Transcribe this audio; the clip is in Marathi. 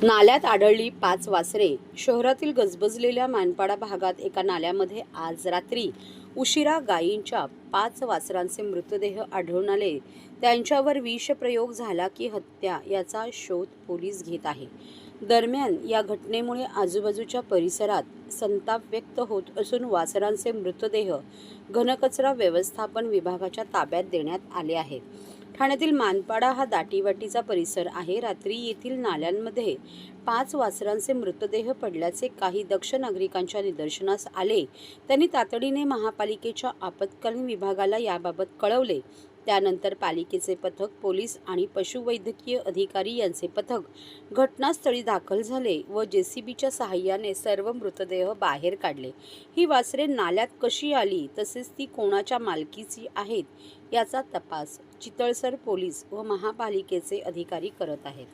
नाल्यात आढळली 5 वासरे। शहरातील गजबजलेल्या मानपाडा भागात एका नाल्यामध्ये आज रात्री उशिरा गायींच्या 5 वासरांचे मृतदेह आढळून आले। त्यांच्यावर विषप्रयोग झाला की हत्या याचा शोध पोलीस घेत आहे। दरम्यान या घटनेमुळे आजूबाजूच्या परिसरात संताप व्यक्त होत असून वासरांचे मृतदेह घनकचरा व्यवस्थापन विभागाच्या ताब्यात देण्यात आले आहेत। ठाण्यातील मानपाडा हा दाटीवाटीचा परिसर आहे। रात्री येथील नाल्यांमध्ये 5 वासरांचे मृतदेह पडल्याचे काही दक्ष नागरिकांच्या निदर्शनास आले। त्यांनी तातडीने महापालिकेच्या आपत्कालीन विभागाला याबाबत कळवले। त्यानंतर पालिकेचे पथक, पोलीस आणि पशुवैद्यकीय अधिकारी यांचे पथक घटनास्थळी दाखल झाले व जेसीबीच्या सहाय्याने सर्व मृतदेह बाहेर काढले। ही वासरे नाल्यात कशी आली तसेच ती कोणाच्या मालकीची आहेत याचा तपास चितळसर पोलीस व महापालिकेचे अधिकारी करत आहेत।